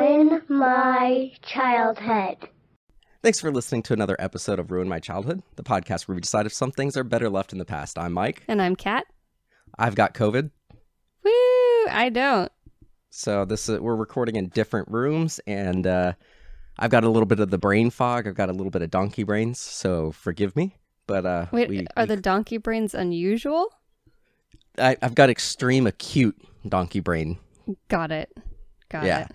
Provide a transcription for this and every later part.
Ruin My Childhood. Thanks for listening to another episode of Ruin My Childhood, the podcast where we decide if some things are better left in the past. I'm Mike. And I'm Kat. I've got COVID. Woo! I don't. So we're recording in different rooms, and I've got a little bit of the brain fog. I've got a little bit of donkey brains, so forgive me. But Wait, are the donkey brains unusual? I've got extreme acute donkey brain. Got it. Yeah.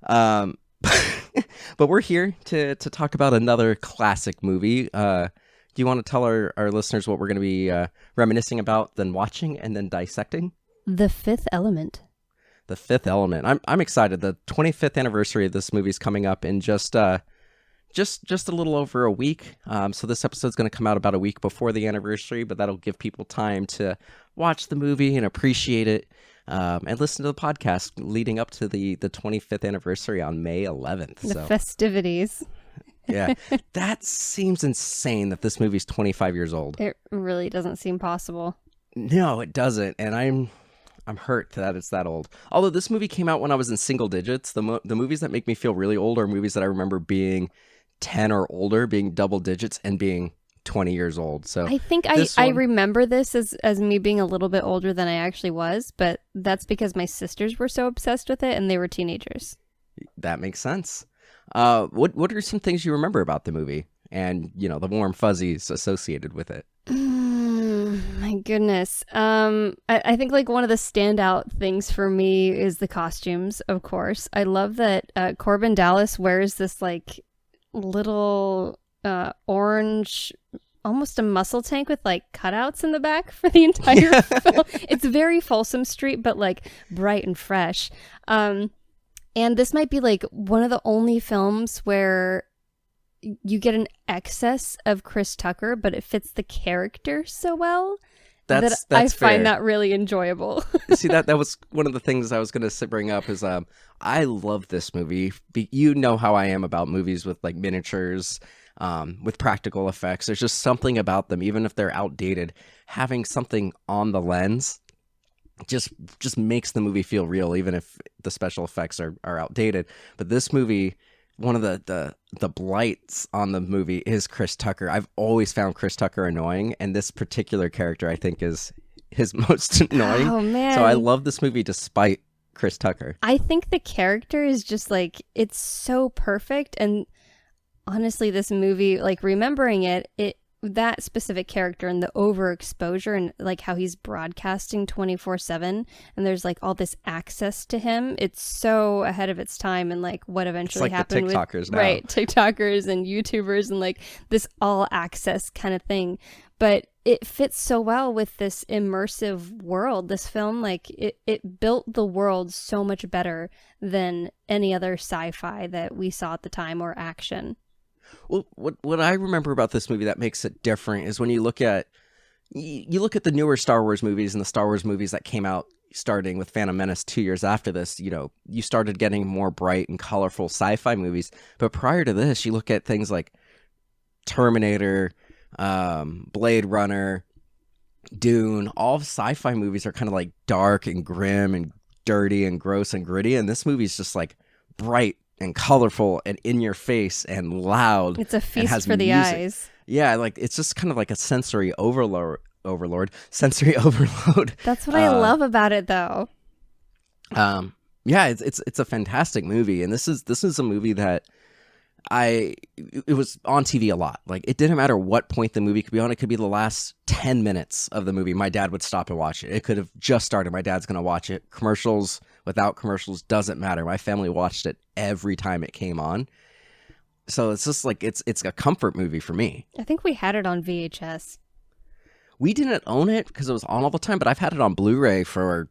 But we're here to talk about another classic movie. Do you want to tell our listeners what we're going to be reminiscing about, then watching, and then dissecting? The Fifth Element. The Fifth Element. I'm excited. The 25th anniversary of this movie is coming up in just a little over a week. So this episode's going to come out about a week before the anniversary, but that'll give people time to watch the movie and appreciate it. And listen to the podcast leading up to the 25th anniversary on May 11th. The festivities. Yeah, that seems insane that this movie's 25 years old. It really doesn't seem possible. No, it doesn't. And I'm hurt that it's that old. Although this movie came out when I was in single digits. The movies that make me feel really old are movies that I remember being 10 or older, being double digits, and being 20 years old. So I think I remember this as me being a little bit older than I actually was, but that's because my sisters were so obsessed with it and they were teenagers. That makes sense. What are some things you remember about the movie and, the warm fuzzies associated with it? My goodness. I think like one of the standout things for me is the costumes, of course. I love that Corbin Dallas wears this like little orange, almost a muscle tank with like cutouts in the back for the entire film. It's very Folsom Street, but like bright and fresh. And this might be like one of the only films where you get an excess of Chris Tucker, but it fits the character so well that I find that really enjoyable. See, that was one of the things I was going to bring up is I love this movie. You know how I am about movies with like miniatures, with practical effects. There's just something about them, even if they're outdated, having something on the lens just makes the movie feel real, even if the special effects are outdated. But this movie, one of the blights on the movie is Chris Tucker. I've always found Chris Tucker annoying, and this particular character I think is his most annoying. Oh man. So I love this movie despite Chris Tucker. I think the character is just like, it's so perfect. And honestly, this movie, like remembering it that specific character and the overexposure and like how he's broadcasting 24/7 and there's like all this access to him, it's so ahead of its time. And like what eventually happened with TikTokers and YouTubers and like this all access kind of thing. But it fits so well with this immersive world. This film, like it built the world so much better than any other sci-fi that we saw at the time or action. Well, what I remember about this movie that makes it different is when you look at the newer Star Wars movies and the Star Wars movies that came out starting with Phantom Menace 2 years after this, you started getting more bright and colorful sci-fi movies. But prior to this, you look at things like Terminator, Blade Runner, Dune. All sci-fi movies are kind of like dark and grim and dirty and gross and gritty. And this movie is just like bright and colorful and in your face and loud. It's a feast for the eyes. Yeah, like it's just kind of like a sensory sensory overload. That's what I love about it, though. Yeah, it's a fantastic movie, and this is a movie that it was on TV a lot. Like it didn't matter what point the movie could be on. It could be the last 10 minutes of the movie. My dad would stop and watch it. It could have just started. My dad's gonna watch it. Commercials, without commercials, doesn't matter. My family watched it every time it came on. So it's just like it's a comfort movie for me. I think we had it on VHS. We didn't own it because it was on all the time, but I've had it on Blu-ray for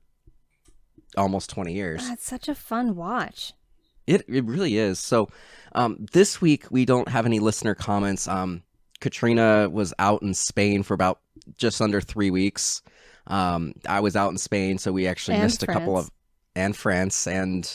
almost 20 years. It's such a fun watch. It really is. So this week we don't have any listener comments. Katrina was out in Spain for about just under 3 weeks. I was out in Spain, so we actually missed a couple of... And France, and...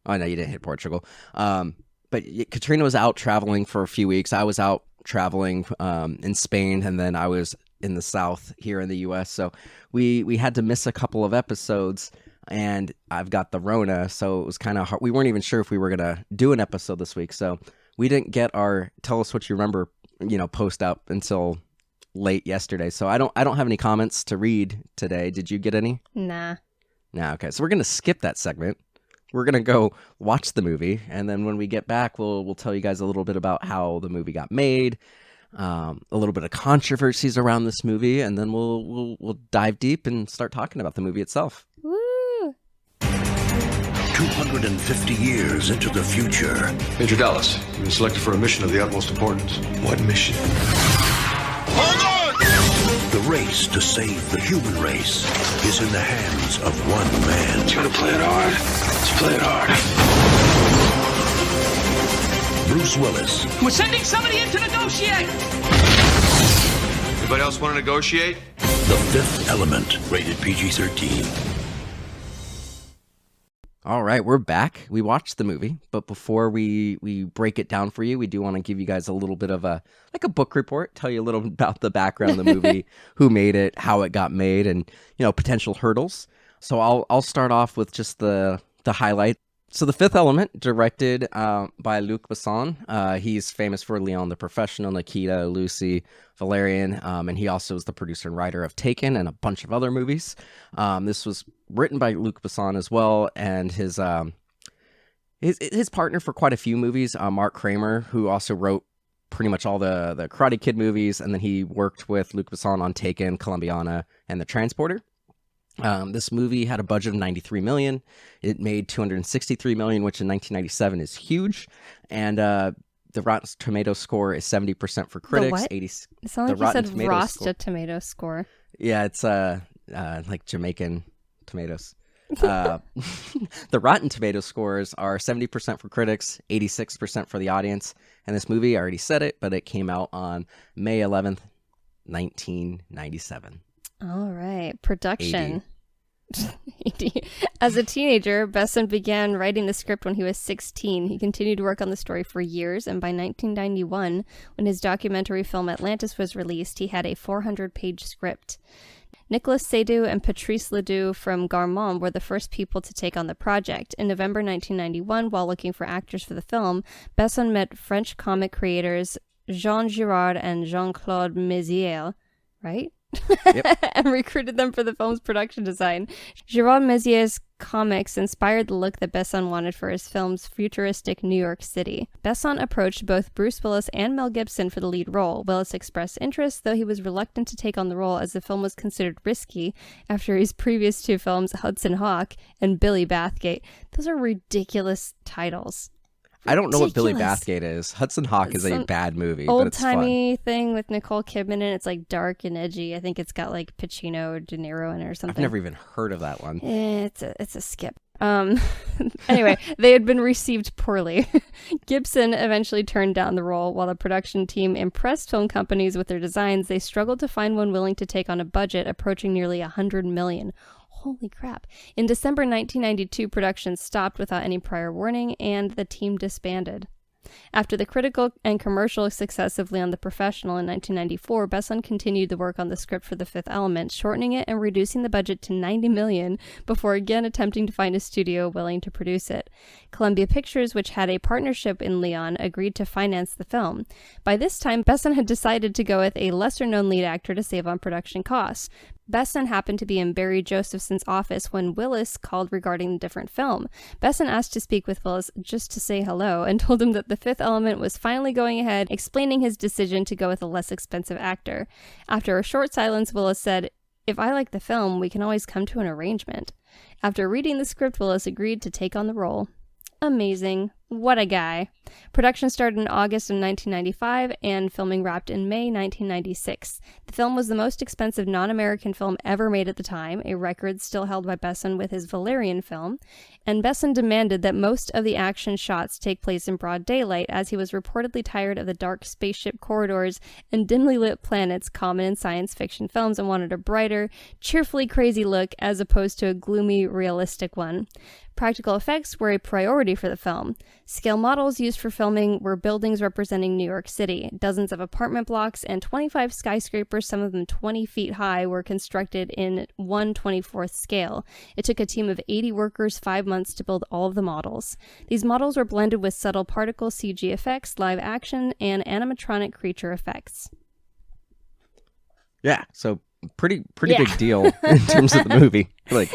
Oh, no, you didn't hit Portugal. But Katrina was out traveling for a few weeks. I was out traveling in Spain, and then I was in the South here in the U.S., so we had to miss a couple of episodes. and I've got the Rona, so it was kind of hard. We weren't even sure if we were gonna do an episode this week, so we didn't get our tell us what you remember, post up until late yesterday. So I don't have any comments to read today. Did you get any? Nah. Okay. So we're gonna skip that segment. We're gonna go watch the movie, and then when we get back, we'll tell you guys a little bit about how the movie got made, a little bit of controversies around this movie, and then we'll dive deep and start talking about the movie itself. Woo! 250 years into the future. Major Dallas, you've been selected for a mission of the utmost importance. What mission? Hold on! The race to save the human race is in the hands of one man. You gotta play it hard. Let's play it hard. Bruce Willis. We're sending somebody in to negotiate! Anybody else want to negotiate? The Fifth Element, rated PG-13. All right, we're back. We watched the movie, but before we break it down for you, we do want to give you guys a little bit of a book report, tell you a little bit about the background of the movie, who made it, how it got made, and potential hurdles. So I'll start off with just the highlight. So The Fifth Element, directed by Luc Besson. He's famous for Leon the Professional, Nikita, Lucy, Valerian, and he also is the producer and writer of Taken and a bunch of other movies. This was written by Luc Besson as well, and his partner for quite a few movies, Mark Kramer, who also wrote pretty much all the Karate Kid movies, and then he worked with Luc Besson on Taken, Columbiana, and The Transporter. This movie had a budget of $93 million. It made $263 million, which in 1997 is huge. And the Rotten Tomato score is 70% for critics. The what? 80. It sounded like you said Rasta tomato score. Yeah, it's like Jamaican tomatoes. The Rotten Tomato scores are 70% for critics, 86% for the audience. And this movie, I already said it, but it came out on May 11th, 1997. All right. Production. AD. As a teenager, Besson began writing the script when he was 16. He continued to work on the story for years, and by 1991, when his documentary film Atlantis was released, he had a 400-page script. Nicolas Seydoux and Patrice Ledoux from Garmont were the first people to take on the project. In November 1991, while looking for actors for the film, Besson met French comic creators Jean Girard and Jean-Claude Mézières, right? Yep. And recruited them for the film's production design. Girard Mézières' comics inspired the look that Besson wanted for his film's futuristic New York City. Besson approached both Bruce Willis and Mel Gibson for the lead role. Willis expressed interest, though he was reluctant to take on the role as the film was considered risky after his previous two films, Hudson Hawk and Billy Bathgate. Those are ridiculous titles. I don't know what Billy Bathgate is. Hudson Hawk is a bad movie, but it's fun. Old-timey thing with Nicole Kidman, and it's like dark and edgy. I think it's got like Pacino or De Niro in it or something. I've never even heard of that one. It's a skip. Anyway, they had been received poorly. Gibson eventually turned down the role. While the production team impressed film companies with their designs, they struggled to find one willing to take on a budget approaching nearly $100 million. Holy crap. In December 1992, production stopped without any prior warning, and the team disbanded. After the critical and commercial success of Leon the Professional in 1994, Besson continued the work on the script for The Fifth Element, shortening it and reducing the budget to $90 million before again attempting to find a studio willing to produce it. Columbia Pictures, which had a partnership in Leon, agreed to finance the film. By this time, Besson had decided to go with a lesser-known lead actor to save on production costs. Besson happened to be in Barry Josephson's office when Willis called regarding the different film. Besson asked to speak with Willis just to say hello and told him that The Fifth Element was finally going ahead, explaining his decision to go with a less expensive actor. After a short silence, Willis said, "If I like the film, we can always come to an arrangement." After reading the script, Willis agreed to take on the role. Amazing. What a guy. Production started in August of 1995 and filming wrapped in May 1996. The film was the most expensive non-American film ever made at the time, a record still held by Besson with his Valerian film, and Besson demanded that most of the action shots take place in broad daylight, as he was reportedly tired of the dark spaceship corridors and dimly lit planets common in science fiction films and wanted a brighter, cheerfully crazy look as opposed to a gloomy, realistic one. Practical effects were a priority for the film. Scale models used for filming were buildings representing New York City. Dozens of apartment blocks and 25 skyscrapers, some of them 20 feet high, were constructed in 1/24th scale. It took a team of 80 workers 5 months to build all of the models. These models were blended with subtle particle CG effects, live action, and animatronic creature effects. Yeah, so pretty big deal in terms of the movie. Like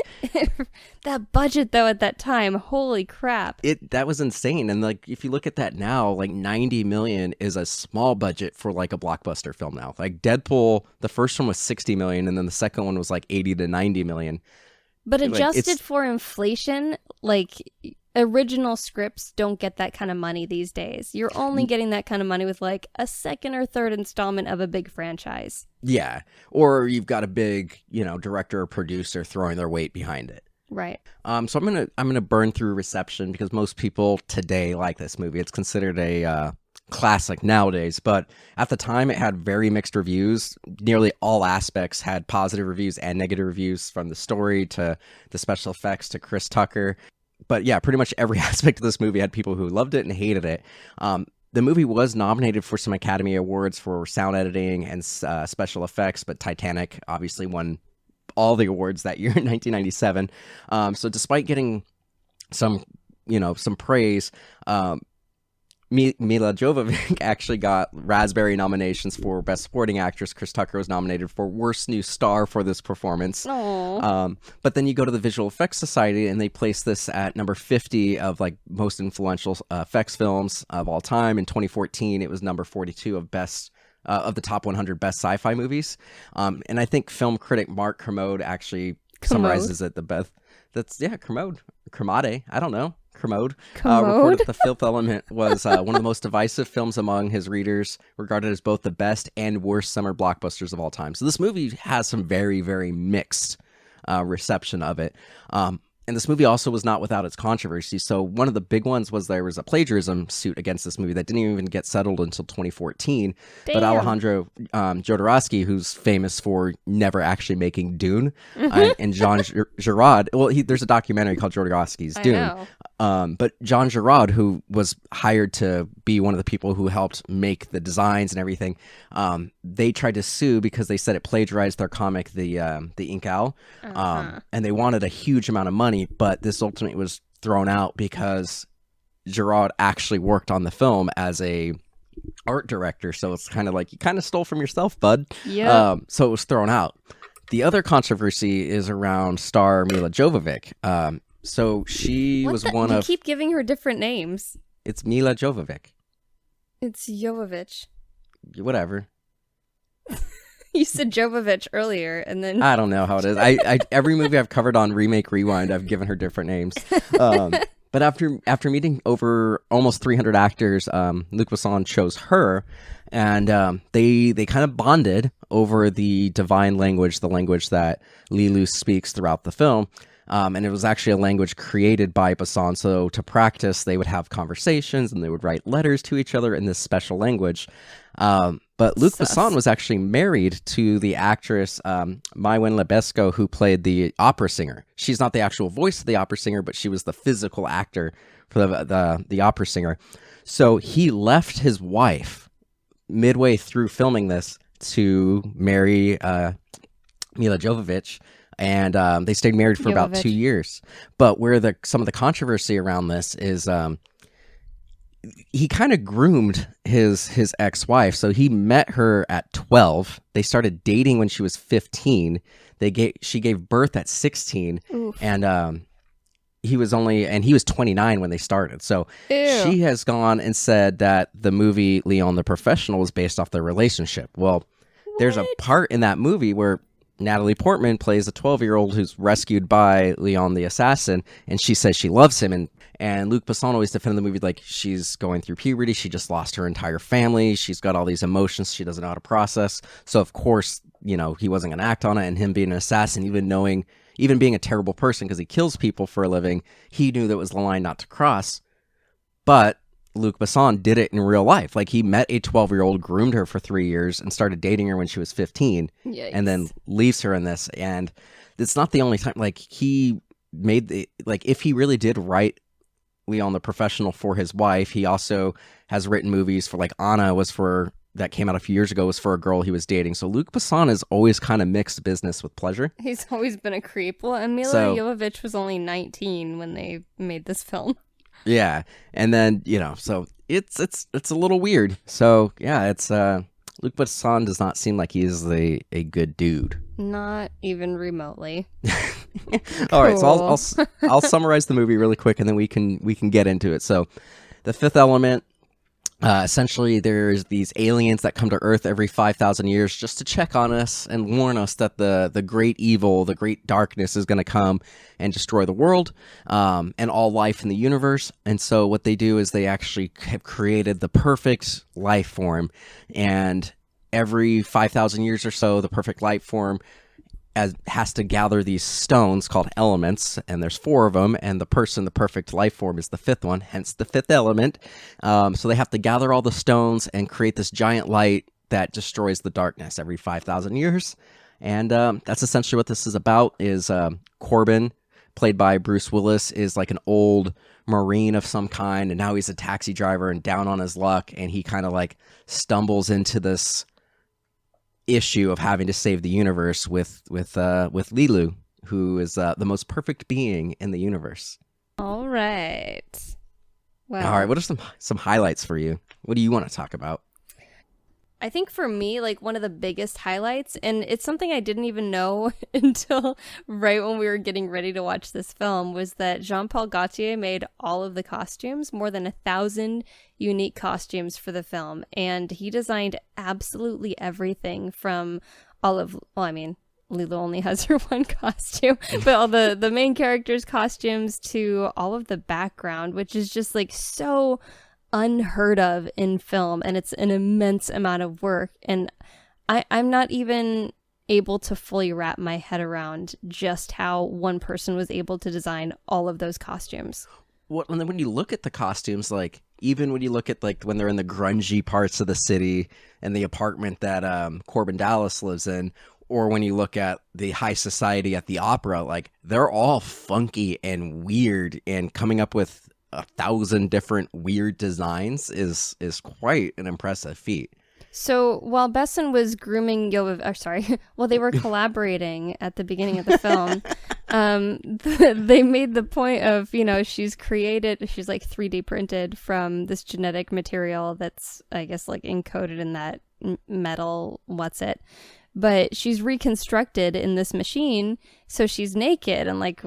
that budget though at that time, holy crap. That was insane. And like if you look at that now, like 90 million is a small budget for like a blockbuster film now. Like Deadpool, the first one was 60 million and then the second one was like 80 to 90 million. But adjusted like, for inflation, like original scripts don't get that kind of money these days. You're only getting that kind of money with like a second or third installment of a big franchise. Yeah. Or you've got a big, director or producer throwing their weight behind it. Right. So I'm gonna burn through reception because most people today like this movie. It's considered a classic nowadays, but at the time it had very mixed reviews. Nearly all aspects had positive reviews and negative reviews, from the story to the special effects to Chris Tucker. But yeah, pretty much every aspect of this movie had people who loved it and hated it. The movie was nominated for some Academy Awards for sound editing and special effects, but Titanic obviously won all the awards that year in 1997. So despite getting some praise, Mila Jovovich actually got Raspberry nominations for Best Supporting Actress. Chris Tucker was nominated for Worst New Star for this performance. But then you go to the Visual Effects Society and they place this at number 50 of like most influential effects films of all time. In 2014, it was number 42 of the top 100 best sci-fi movies. And I think film critic Mark Kermode actually summarizes it the best. Kermode. I don't know. Kermode reported that The Fifth Element was one of the most divisive films among his readers, regarded as both the best and worst summer blockbusters of all time. So this movie has some very, very mixed reception of it. And this movie also was not without its controversy. So one of the big ones was there was a plagiarism suit against this movie that didn't even get settled until 2014. Damn. But Alejandro Jodorowsky, who's famous for never actually making Dune, and Jean Girard, there's a documentary called Jodorowsky's Dune. But Jean Girard, who was hired to be one of the people who helped make the designs and everything, they tried to sue because they said it plagiarized their comic, the Ink Owl, and they wanted a huge amount of money. But this ultimately was thrown out because Girard actually worked on the film as a art director. So it's kind of like you kind of stole from yourself, bud. Yeah. So it was thrown out. The other controversy is around star Mila Jovovich. So she was one of... You keep giving her different names. It's Mila Jovovich. It's Jovovich. Whatever. You said Jovovich earlier, and then... I don't know how it is. I every movie I've covered on Remake Rewind, I've given her different names. But after meeting over almost 300 actors, Luc Besson chose her, and they kind of bonded over the divine language, the language that Lelouch speaks throughout the film. And it was actually a language created by Besson. So to practice, they would have conversations and they would write letters to each other in this special language. But Luc Besson was actually married to the actress Maïwenn Lebesco, who played the opera singer. She's not the actual voice of the opera singer, but she was the physical actor for the opera singer. So he left his wife midway through filming this to marry Mila Jovovich. And they stayed married for about 2 years. But where some of the controversy around this is he kind of groomed his ex-wife. So he met her at 12. They started dating when she was 15. She gave birth at 16. Oof. And he was 29 when they started. So Ew. She has gone and said that the movie Leon the Professional was based off their relationship. Well, there's a part in that movie where Natalie Portman plays a 12-year-old who's rescued by Leon the assassin, and she says she loves him. And Luc Besson always defended the movie like she's going through puberty. She just lost her entire family. She's got all these emotions she doesn't know how to process. So, of course, he wasn't going to act on it. And him being an assassin, even being a terrible person because he kills people for a living, he knew that was the line not to cross. But Luc Besson did it in real life. Like, he met a 12-year-old, groomed her for 3 years, and started dating her when she was 15. Yikes. And then leaves her in this. And it's not the only time. Like, he made the, like, if he really did write Leon the Professional for his wife, he also has written movies for, like, Anna that came out a few years ago, was for a girl he was dating. So Luc Besson is always kind of mixed business with pleasure. He's always been a creep. Well, Mila Jovovich was only 19 when they made this film. Yeah, and then, so it's a little weird. So yeah, it's Luc Besson does not seem like he's a good dude. Not even remotely. All right, so I'll summarize the movie really quick, and then we can get into it. So, The Fifth Element. Essentially, there's these aliens that come to Earth every 5,000 years just to check on us and warn us that the great evil, the great darkness is going to come and destroy the world and all life in the universe. And so what they do is they actually have created the perfect life form. And every 5,000 years or so, the perfect life form has to gather these stones called elements, and there's 4 of them, and the perfect life form is the 5th one, hence the 5th element. So they have to gather all the stones and create this giant light that destroys the darkness every 5,000 years. And that's essentially what this is about, is Corbin, played by Bruce Willis, is like an old Marine of some kind, and now he's a taxi driver and down on his luck, and he kind of like stumbles into this issue of having to save the universe with Lilu, who is the most perfect being in the universe. All right. Wow. All right. What are some highlights for you? What do you want to talk about? I think for me, like, one of the biggest highlights, and it's something I didn't even know until right when we were getting ready to watch this film, was that Jean-Paul Gaultier made all of the costumes, more than 1,000 unique costumes for the film. And he designed absolutely everything from Lilo only has her one costume, but all the main characters' costumes to all of the background, which is just like so unheard of in film, and it's an immense amount of work, and I'm not even able to fully wrap my head around just how one person was able to design all of those costumes. When you look at the costumes, like, even when you look at, like, when they're in the grungy parts of the city and the apartment that Corbin Dallas lives in, or when you look at the high society at the opera, like, they're all funky and weird, and coming up with 1,000 different weird designs is quite an impressive feat. So while Besson was grooming while they were collaborating at the beginning of the film, they made the point of, she's like 3D printed from this genetic material that's, I guess, like encoded in that metal, but she's reconstructed in this machine, so she's naked, and like,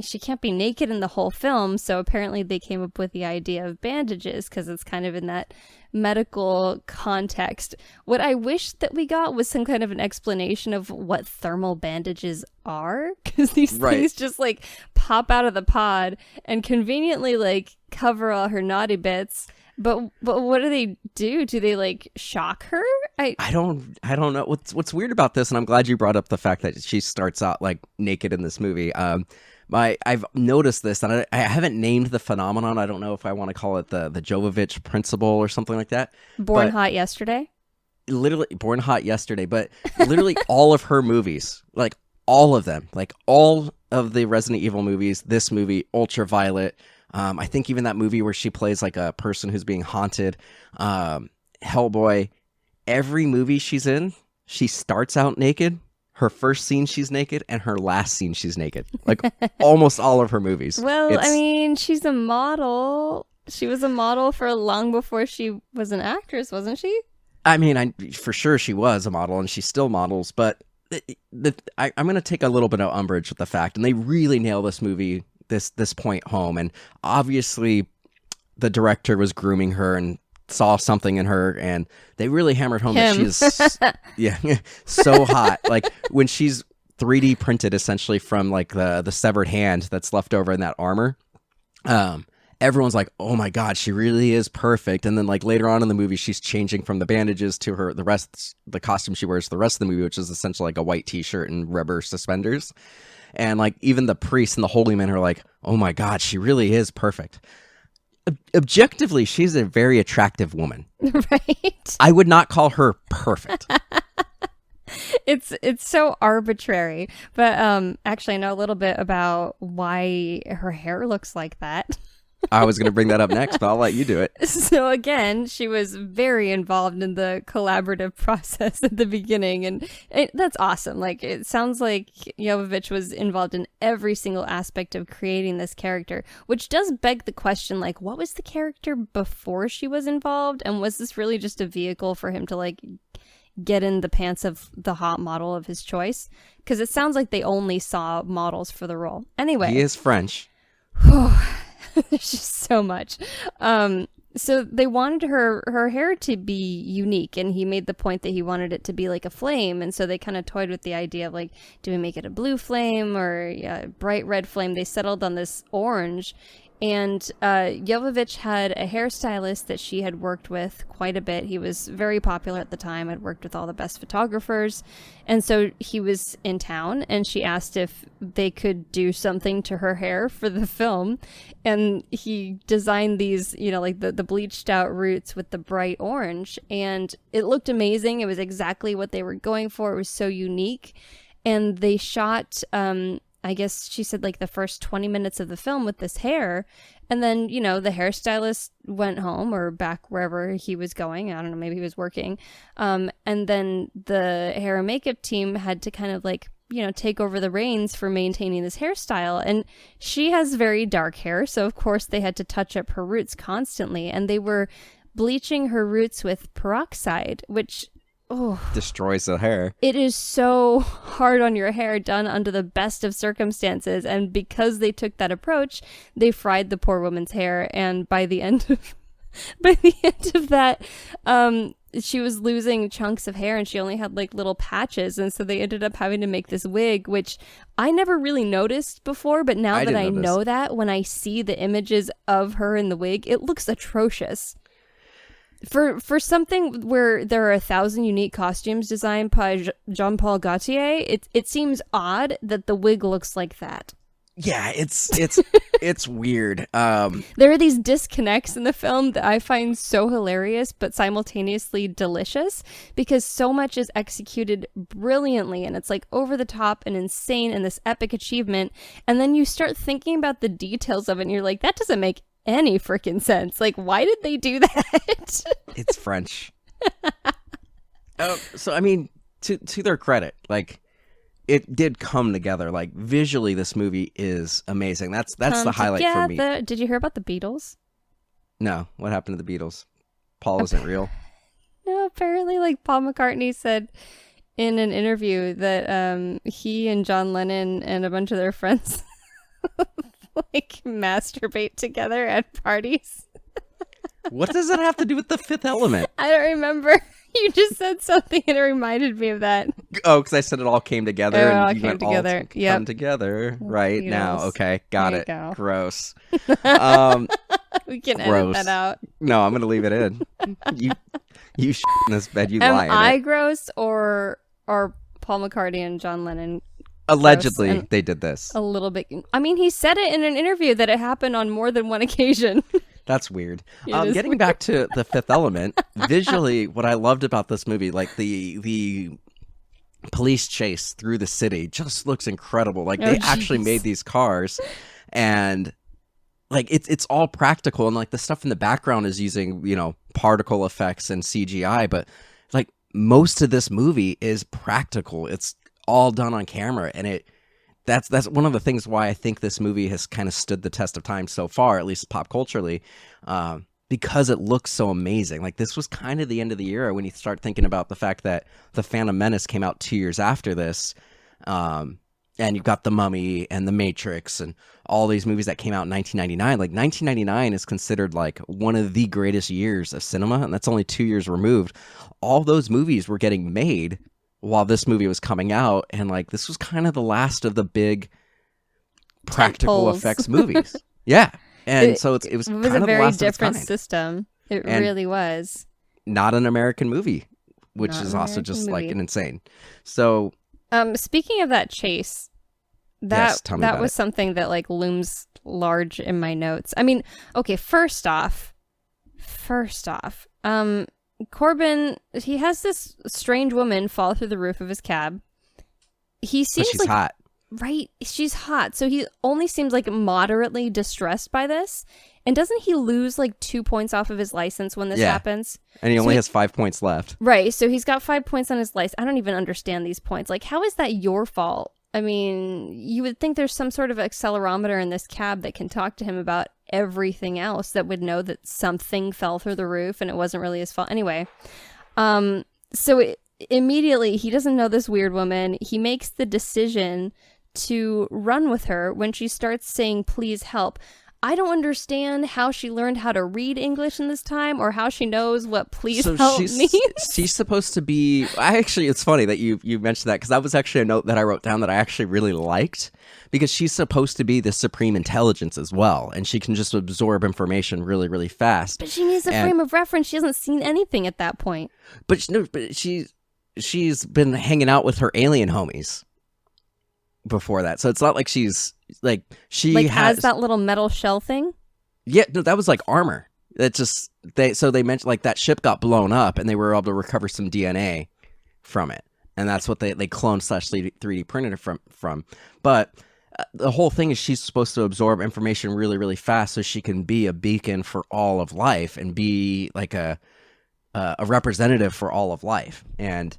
she can't be naked in the whole film, so apparently they came up with the idea of bandages because it's kind of in that medical context. What I wish that we got was some kind of an explanation of what thermal bandages are, because these things just like pop out of the pod and conveniently like cover all her naughty bits. But what do they do? Do they like shock her? I don't know. What's weird about this, and I'm glad you brought up the fact that she starts out like naked in this movie. I've noticed this, and I haven't named the phenomenon. I don't know if I want to call it the Jovovich principle or something like that. Born Hot Yesterday? Literally, Born Hot Yesterday. But literally all of her movies, like all of them, like all of the Resident Evil movies, this movie, Ultraviolet, I think even that movie where she plays like a person who's being haunted, Hellboy, every movie she's in, she starts out naked. Her first scene, she's naked, and her last scene, she's naked. Like, almost all of her movies. Well, I mean, she's a model. She was a model for long before she was an actress, wasn't she? I mean, for sure she was a model, and she still models, but I'm going to take a little bit of umbrage with the fact, and they really nail this movie, this point home, and obviously the director was grooming her and saw something in her, and they really hammered home that she's so hot. Like, when she's 3D printed essentially from like the severed hand that's left over in that armor, everyone's like, oh my god, she really is perfect. And then like later on in the movie, she's changing from the bandages to the costume she wears the rest of the movie, which is essentially like a white t-shirt and rubber suspenders. And like even the priests and the holy men are like, oh my god, she really is perfect. Objectively, she's a very attractive woman. Right. I would not call her perfect. It's so arbitrary. But actually I know a little bit about why her hair looks like that. I was going to bring that up next, but I'll let you do it. So again, she was very involved in the collaborative process at the beginning, and that's awesome. Like, it sounds like Jovovich was involved in every single aspect of creating this character, which does beg the question, like, what was the character before she was involved, and was this really just a vehicle for him to, like, get in the pants of the hot model of his choice? Because it sounds like they only saw models for the role. Anyway. He is French. There's just so much. So they wanted her hair to be unique, and he made the point that he wanted it to be like a flame, and so they kind of toyed with the idea of, like, do we make it a blue flame or a bright red flame? They settled on this orange, and Jovovich had a hairstylist that she had worked with quite a bit. He was very popular at the time, had worked with all the best photographers, and so he was in town, and she asked if they could do something to her hair for the film, and he designed these, like the bleached out roots with the bright orange, and it looked amazing. It was exactly what they were going for. It was so unique, and they shot I guess she said, like, the first 20 minutes of the film with this hair. And then, the hairstylist went home or back wherever he was going. I don't know, maybe he was working. And then the hair and makeup team had to kind of, like, take over the reins for maintaining this hairstyle. And she has very dark hair. So, of course, they had to touch up her roots constantly. And they were bleaching her roots with peroxide, which... destroys the hair. It is so hard on your hair, done under the best of circumstances, and because they took that approach, they fried the poor woman's hair, and by the end of that, she was losing chunks of hair, and she only had, like, little patches, and so they ended up having to make this wig, which I never really noticed before, but now that I know that, when I see the images of her in the wig, it looks atrocious. For something where there are 1,000 unique costumes designed by Jean-Paul Gaultier, it seems odd that the wig looks like that. Yeah, it's weird. There are these disconnects in the film that I find so hilarious, but simultaneously delicious, because so much is executed brilliantly, and it's, like, over the top and insane and this epic achievement. And then you start thinking about the details of it, and you're like, that doesn't make any freaking sense. Like, why did they do that? It's French. So I mean, to their credit, like, it did come together. Like, visually, this movie is amazing. That's the highlight for me. Did you hear about the Beatles? No, what happened to the Beatles? Paul isn't real. No, apparently, like, Paul McCartney said in an interview that he and John Lennon and a bunch of their friends like masturbate together at parties. What does that have to do with The Fifth Element? I don't remember. You just said something and it reminded me of that. Oh, because I said it all came together. It and all you came went together. All come together right Beatles. now. Okay, got There it. you go. Gross. We can Gross. edit that out. No, I'm gonna leave it in. You shit in this bed. You lie in Am I it. gross or Paul McCartney and John Lennon? Allegedly, gross? And they did this. a little bit. I mean, he said it in an interview that it happened on more than one occasion. That's weird. It is Getting weird. back to The Fifth Element, visually, what I loved about this movie, like the police chase through the city, just looks incredible. Like, they actually made these cars, and like it's all practical, and like the stuff in the background is using particle effects and CGI, but like most of this movie is practical. It's all done on camera, and that's one of the things why I think this movie has kind of stood the test of time so far, at least pop culturally, because it looks so amazing. Like, this was kind of the end of the era when you start thinking about the fact that The Phantom Menace came out 2 years after this, and you've got The Mummy and The Matrix and all these movies that came out in 1999. Like, 1999 is considered like one of the greatest years of cinema, and that's only 2 years removed. All those movies were getting made while this movie was coming out, and like this was kind of the last of the big practical Tentpoles. effects movies. Yeah, and so it was kind a of the very last different of its kind. system. It And really was. Not an American movie, which Not is an also American just like movie. an insane. So Speaking of that chase, Yes, tell me that about was it. something that like looms large in my notes. I mean, okay, first off, Corbin, he has this strange woman fall through the roof of his cab. He seems she's hot. Right, she's hot. So he only seems like moderately distressed by this. And doesn't he lose like 2 points off of his license when this happens? And he only has 5 points left. Right, so he's got 5 points on his license. I don't even understand these points. Like, how is that your fault? I mean, you would think there's some sort of accelerometer in this cab that can talk to him about everything else that would know that something fell through the roof and it wasn't really his fault. Anyway, immediately he doesn't know this weird woman. He makes the decision to run with her when she starts saying, "Please help." I don't understand how she learned how to read English in this time or how she knows what "please help" means. She's supposed to be... it's funny that you mentioned that, because that was actually a note that I wrote down that I actually really liked, because she's supposed to be the supreme intelligence as well, and she can just absorb information really, really fast. But she needs a frame of reference. She hasn't seen anything at that point. But she's been hanging out with her alien homies before that, so it's not like she's like has that little metal shell thing. Yeah, no, that was like armor. It's just they mentioned like that ship got blown up and they were able to recover some DNA from it, and that's what they cloned / 3D printed it from. But the whole thing is she's supposed to absorb information really, really fast so she can be a beacon for all of life and be like a representative for all of life. And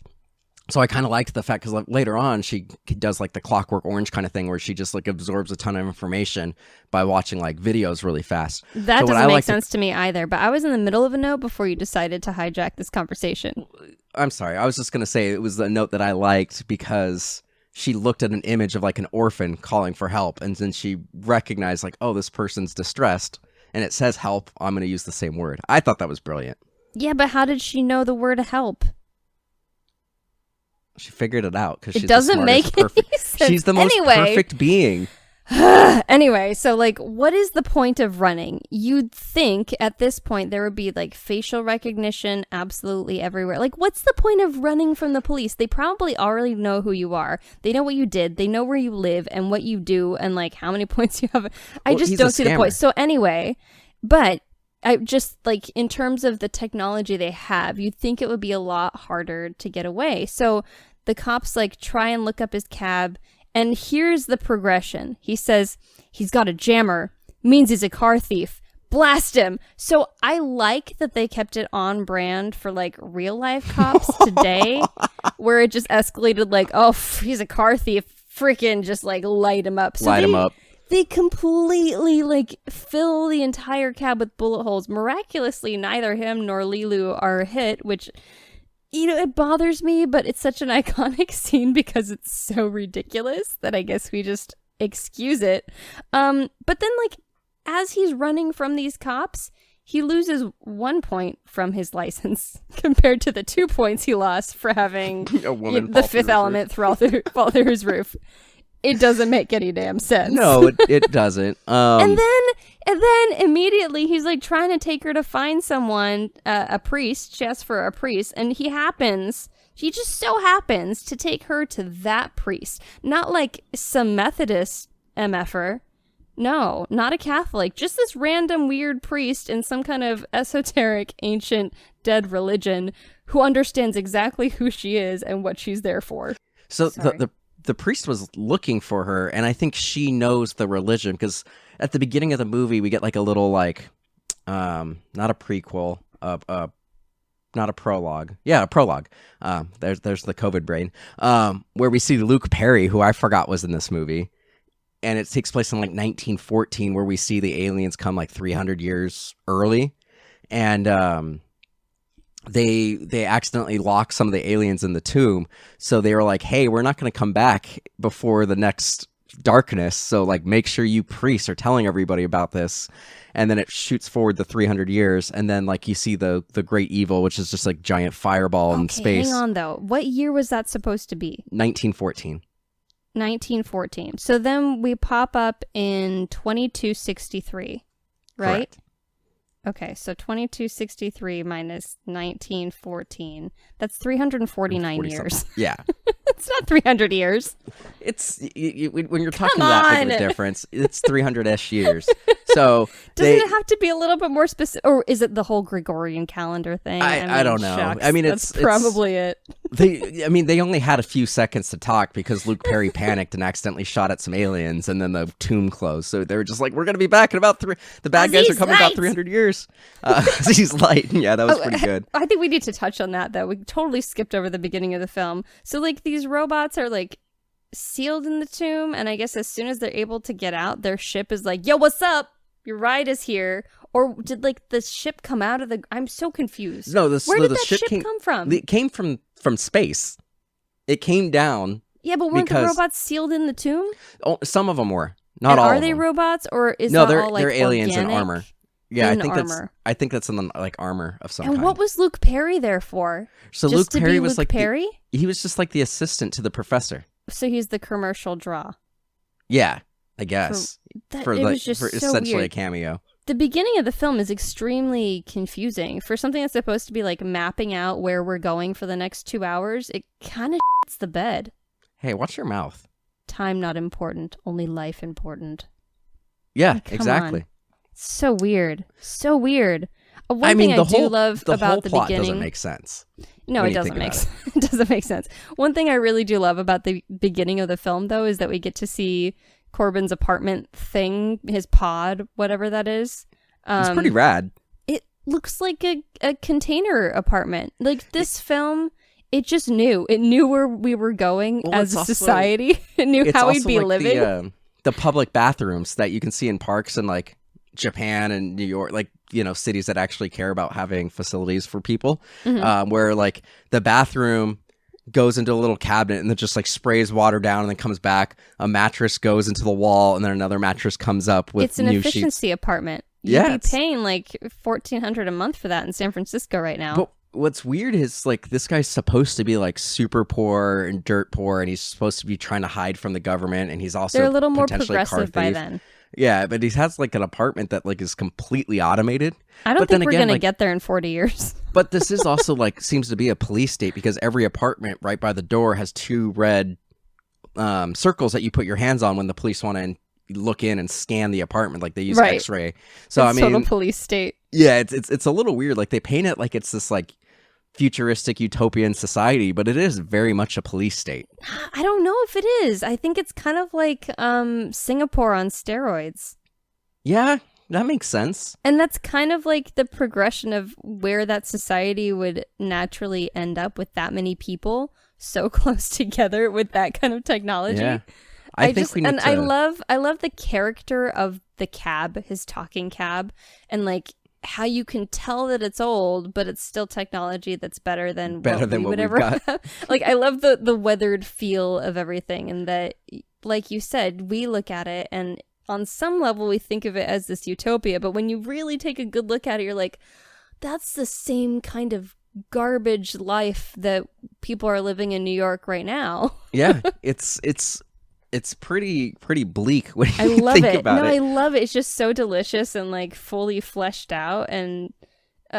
so I kind of liked the fact, because later on she does like the Clockwork Orange kind of thing where she just like absorbs a ton of information by watching like videos really fast. That doesn't make sense to me either, but I was in the middle of a note before you decided to hijack this conversation. I'm sorry. I was just going to say it was a note that I liked because she looked at an image of like an orphan calling for help, and then she recognized like, oh, this person's distressed and it says help. I'm going to use the same word. I thought that was brilliant. Yeah, but how did she know the word help? She figured it out because it doesn't make any sense. She's the most perfect being. Anyway, so like, what is the point of running? You'd think at this point there would be like facial recognition absolutely everywhere. Like, what's the point of running from the police? They probably already know who you are. They know what you did. They know where you live and what you do and like how many points you have. I just don't see the point. So anyway, but I just like in terms of the technology they have, you'd think it would be a lot harder to get away. So the cops like try and look up his cab, and here's the progression. He says he's got a jammer, means he's a car thief. Blast him. So I like that they kept it on brand for like real life cops today, where it just escalated like, oh, he's a car thief. Freaking just like light him up. So light him up. They completely like fill the entire cab with bullet holes. Miraculously, neither him nor Lilu are hit, which, you know, it bothers me, but it's such an iconic scene because it's so ridiculous that I guess we just excuse it. But then like as he's running from these cops, he loses 1 point from his license compared to the 2 points he lost for having the fifth element fall through his roof. It doesn't make any damn sense. No, it doesn't. And then immediately he's like trying to take her to find someone, a priest. She asks for a priest, and he just so happens to take her to that priest. Not like some Methodist MFer. No, not a Catholic. Just this random weird priest in some kind of esoteric, ancient, dead religion who understands exactly who she is and what she's there for. So the priest was looking for her, and I think she knows the religion, because at the beginning of the movie we get like a little like not a prequel, not a prologue. Yeah, a prologue. There's the COVID brain. Where we see Luke Perry, who I forgot was in this movie, and it takes place in like 1914, where we see the aliens come like 300 years early, and they accidentally lock some of the aliens in the tomb. So they were like, hey, we're not going to come back before the next darkness. So like, make sure you priests are telling everybody about this. And then it shoots forward the 300 years. And then like you see the great evil, which is just like giant fireball in space. Hang on though. What year was that supposed to be? 1914. 1914. So then we pop up in 2263, right? Correct. Okay, so 2263 minus 1914. That's 349 years. Yeah. It's not 300 years. It's when you're talking Come that big of on. a difference, it's 300-ish years. So Doesn't it have to be a little bit more specific, or is it the whole Gregorian calendar thing? I don't know. Shucks, I mean, that's it's probably it. they only had a few seconds to talk because Luke Perry panicked and accidentally shot at some aliens, and then the tomb closed. So they were just like, "We're gonna be back in about the bad guys are coming about 300 years." He's light. Yeah, that was pretty good. I think we need to touch on that, though. We totally skipped over the beginning of the film. So, like, these robots are, like, sealed in the tomb, and I guess as soon as they're able to get out, their ship is like, yo, what's up? Your ride is here. Or did, like, the ship come out of the... I'm so confused. No, Where did that ship come from? It came from space. It came down. Yeah, but weren't the robots sealed in the tomb? Oh, some of them were. Not and all are of they them. robots, or is No, that all, like, they're aliens in organic? armor. Yeah, armor. I think that's in the like armor of some And kind. what was Luke Perry there for? So Just Luke to Perry be was Luke like Perry? he was just like the assistant to the professor. So he's the commercial draw. Yeah, I guess It for was just so essentially weird. a cameo. The beginning of the film is extremely confusing. For something that's supposed to be like mapping out where we're going for the next 2 hours, it kind of shits the bed. Hey, watch your mouth. Time not important, only life important. Yeah, Like, come exactly. on. So weird. So weird. One I mean, thing the I do whole love the about whole the plot beginning doesn't make sense. No, when it you doesn't think make about sense. It doesn't make sense. One thing I really do love about the beginning of the film, though, is that we get to see Corbin's apartment thing, his pod, whatever that is. It's pretty rad. It looks like a container apartment. Like, this film, it just knew. It knew where we were going Well, as it's a also- society. It knew It's how we'd also be like living. the public bathrooms that you can see in parks in like Japan and New York, like, you know, cities that actually care about having facilities for people, where like the bathroom goes into a little cabinet and then just like sprays water down and then comes back. A mattress goes into the wall and then another mattress comes up with It's an new efficiency sheets. apartment. Yeah, You'd be paying like $1,400 a month for that in San Francisco right now. But what's weird is like this guy's supposed to be like super poor and dirt poor, and he's supposed to be trying to hide from the government, and he's also They're a little more potentially a car progressive by thief. then. Yeah, but he has like an apartment that like is completely automated. I don't But think then we're again, going to like- get there in 40 years. But this is also like seems to be a police state because every apartment right by the door has two red circles that you put your hands on when the police want to look in and scan the apartment, like they use Right. X-ray. So It's I mean, total police state. yeah, it's a little weird. Like they paint it like it's this like futuristic utopian society, but it is very much a police state. I don't know if it is. I think it's kind of like Singapore on steroids. Yeah, that makes sense. And that's kind of like the progression of where that society would naturally end up with that many people so close together with that kind of technology. Yeah. I think we need to... I love the character of the cab, his talking cab, and like how you can tell that it's old, but it's still technology that's better than what we would we've ever got. have. Like, I love the weathered feel of everything, and that, like you said, we look at it and on some level we think of it as this utopia, but when you really take a good look at it, you're like, that's the same kind of garbage life that people are living in New York right now. Yeah, it's pretty bleak when you I love think it. about No, it. I love it. It's just so delicious and like fully fleshed out, and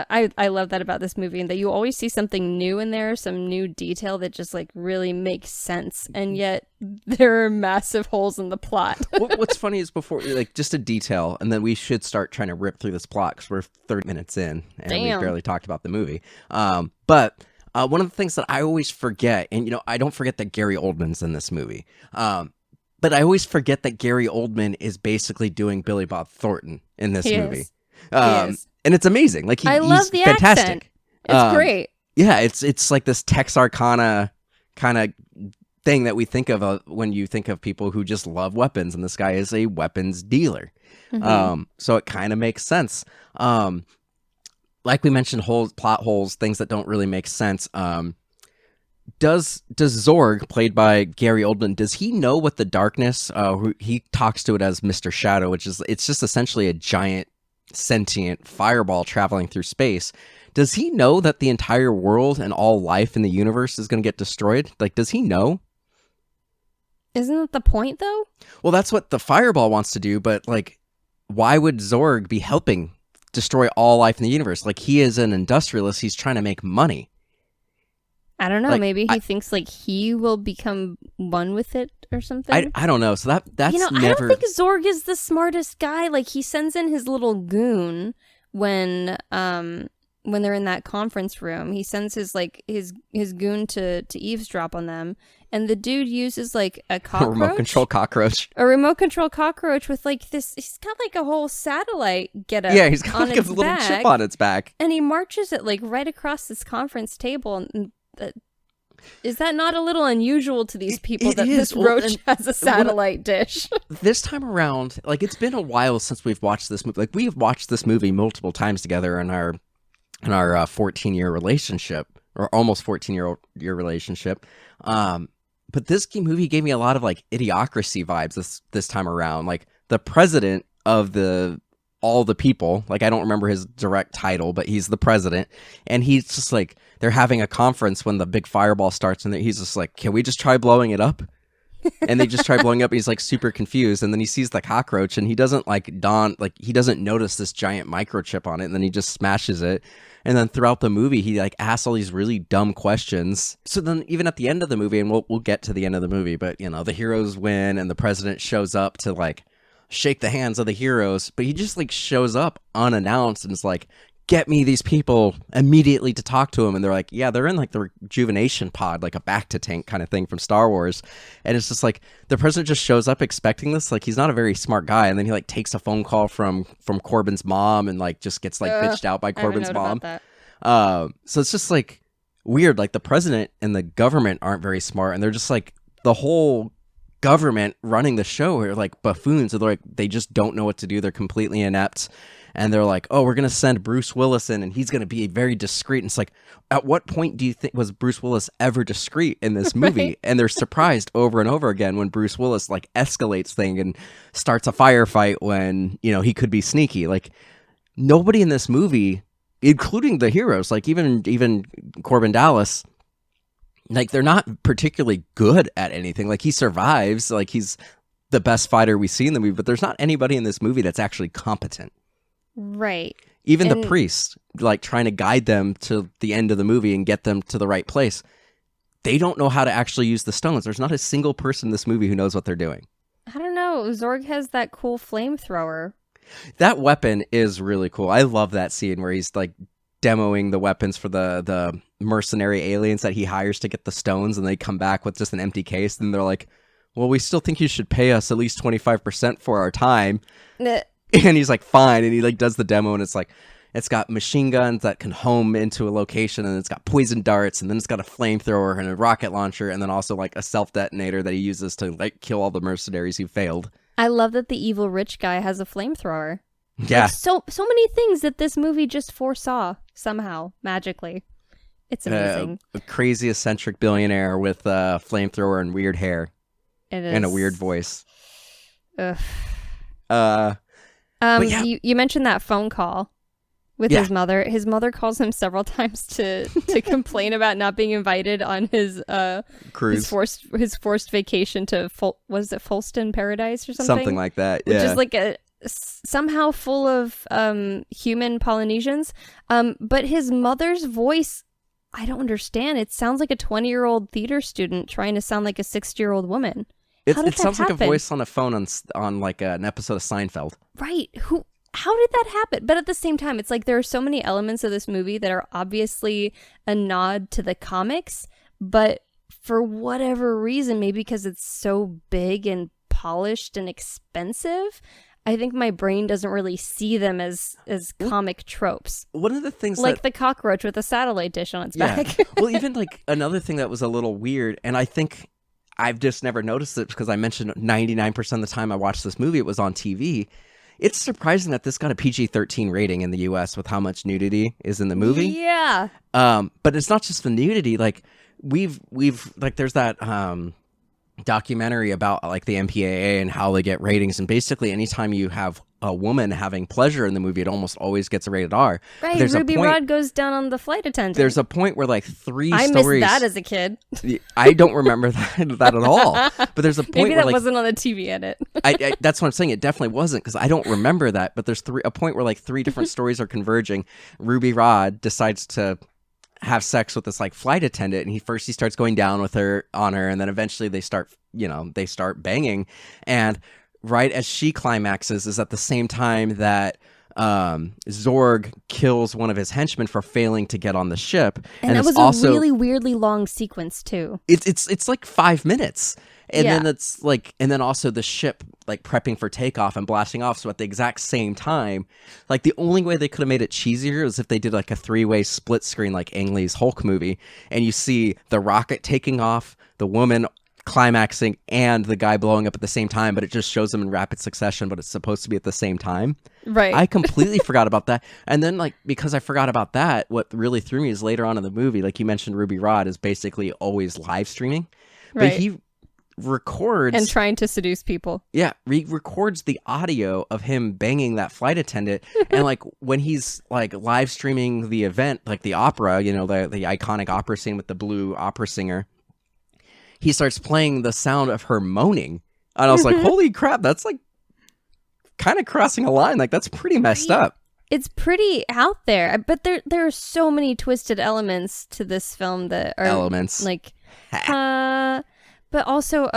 I love that about this movie, and that you always see something new in there, some new detail that just like really makes sense, and yet there are massive holes in the plot. What's funny is before, like, just a detail, and then we should start trying to rip through this plot because we're 30 minutes in and Damn. we barely talked about the movie. But one of the things that I always forget, and, you know, I don't forget that Gary Oldman's in this movie. But I always forget that Gary Oldman is basically doing Billy Bob Thornton in this He movie. is. He is. And it's amazing. Like I love he's the fantastic. accent. It's great. Yeah, it's like this Texarkana kind of thing that we think of when you think of people who just love weapons, and this guy is a weapons dealer. So it kind of makes sense. Like we mentioned, plot holes, things that don't really make sense. Does Zorg, played by Gary Oldman, does he know what the darkness? He talks to it as Mr. Shadow, which is it's just essentially a giant sentient fireball traveling through space. Does he know that the entire world and all life in the universe is going to get destroyed? Like, does he know? Isn't that the point, though? Well, that's what the fireball wants to do, but like, why would Zorg be helping destroy all life in the universe? Like, he is an industrialist. He's trying to make money. I don't know. Like, Maybe he thinks like he will become one with it or something. I don't know. So that's I never. don't think Zorg is the smartest guy. Like he sends in his little goon when they're in that conference room. He sends his goon to eavesdrop on them, and the dude uses like a cockroach, a remote control cockroach with like this. He's got like a whole satellite getup. Yeah, he's got on like a its little back, chip on its back, and he marches it like right across this conference table. And is that not a little unusual to these people it that is. this roach has a satellite dish? This time around, like it's been a while since we've watched this movie. Like we have watched this movie multiple times together in our 14-year relationship, or almost 14-year relationship. But this movie gave me a lot of like Idiocracy vibes this time around. Like the president of all the people, like I don't remember his direct title, but he's the president, and he's just like, they're having a conference when the big fireball starts, and he's just like, can we just try blowing it up? And they just try blowing up, and he's like super confused, and then he sees the cockroach, and he doesn't he doesn't notice this giant microchip on it, and then he just smashes it. And then throughout the movie, he like asks all these really dumb questions. So then even at the end of the movie, and we'll get to the end of the movie, but you know, the heroes win, and the president shows up to like shake the hands of the heroes, but he just like shows up unannounced and is like, get me these people immediately to talk to him. And they're like, yeah, they're in like the rejuvenation pod, like a Bacta tank kind of thing from Star Wars. And it's just like the president just shows up expecting this. Like he's not a very smart guy. And then he like takes a phone call from Corbin's mom and like just gets like bitched out by Corbin's mom. So it's just like weird. Like the president and the government aren't very smart, and they're just like the whole government running the show are like buffoons. They're like, they just don't know what to do. They're completely inept. And they're like, oh, we're going to send Bruce Willis in, and he's going to be very discreet. And it's like, at what point do you think was Bruce Willis ever discreet in this movie? Right. And they're surprised over and over again when Bruce Willis like escalates thing and starts a firefight when, you know, he could be sneaky. Like nobody in this movie, including the heroes, like even Corbin Dallas, like they're not particularly good at anything. Like he survives, like he's the best fighter we see in the movie, but there's not anybody in this movie that's actually competent. Right. Even the priest, like trying to guide them to the end of the movie and get them to the right place. They don't know how to actually use the stones. There's not a single person in this movie who knows what they're doing. I don't know. Zorg has that cool flamethrower. That weapon is really cool. I love that scene where he's like demoing the weapons for the mercenary aliens that he hires to get the stones, and they come back with just an empty case, and they're like, well, we still think you should pay us at least 25% for our time. And he's like, fine. And he like does the demo, and it's like, it's got machine guns that can home into a location, and it's got poison darts, and then it's got a flamethrower and a rocket launcher, and then also like a self detonator that he uses to like kill all the mercenaries who failed. I love that the evil rich guy has a flamethrower. Yeah. Like, so many things that this movie just foresaw somehow magically. It's amazing. A crazy eccentric billionaire with a flamethrower and weird hair. It is. And a weird voice. Ugh. Yeah. You mentioned that phone call with his mother. His mother calls him several times to complain about not being invited on his cruise, his forced vacation to was it Folston Paradise or something? Something like that. Yeah. Which is like somehow full of human Polynesians. But his mother's voice, I don't understand. It sounds like a 20-year-old theater student trying to sound like a 60-year-old woman. It sounds like a voice on a phone on like an episode of Seinfeld. Right. How did that happen? But at the same time, it's like there are so many elements of this movie that are obviously a nod to the comics, but for whatever reason, maybe because it's so big and polished and expensive, I think my brain doesn't really see them as comic tropes. One of the things like the cockroach with a satellite dish on its back. Well, even like another thing that was a little weird, and I think I've just never noticed it because I mentioned 99% of the time I watched this movie, it was on TV. It's surprising that this got a PG-13 rating in the US with how much nudity is in the movie. Yeah. But it's not just the nudity. Like we've like there's that documentary about like the MPAA and how they get ratings, and basically anytime you have a woman having pleasure in the movie, it almost always gets a rated R. Right, Ruby Rod goes down on the flight attendant. There's a point where like three I stories... missed that as a kid. I don't remember that at all. But there's a point Maybe where that like, wasn't on the TV edit. I that's what I'm saying. It definitely wasn't, because I don't remember that. But there's a point where like three different stories are converging. Ruby Rod decides to have sex with this like flight attendant, and he starts going down with her on her, and then eventually they start banging, and right as she climaxes is at the same time that Zorg kills one of his henchmen for failing to get on the ship, and that was also a really weirdly long sequence too. It's like 5 minutes. And Yeah. then it's like, and then also the ship like prepping for takeoff and blasting off. So at the exact same time, like the only way they could have made it cheesier is if they did like a 3-way split screen like Ang Lee's Hulk movie, and you see the rocket taking off, the woman climaxing, and the guy blowing up at the same time, but it just shows them in rapid succession, but it's supposed to be at the same time. Right. I completely forgot about that. And then like, because I forgot about that, what really threw me is later on in the movie, like you mentioned, Ruby Rod is basically always live streaming, but Right. he records and trying to seduce people. Yeah, he records the audio of him banging that flight attendant, and like when he's like live streaming the event, like the opera, the iconic opera scene with the blue opera singer, he starts playing the sound of her moaning, and I was like, holy crap, that's like kind of crossing a line. Like that's pretty messed up. It's pretty out there, but there are so many twisted elements to this film that are like but also,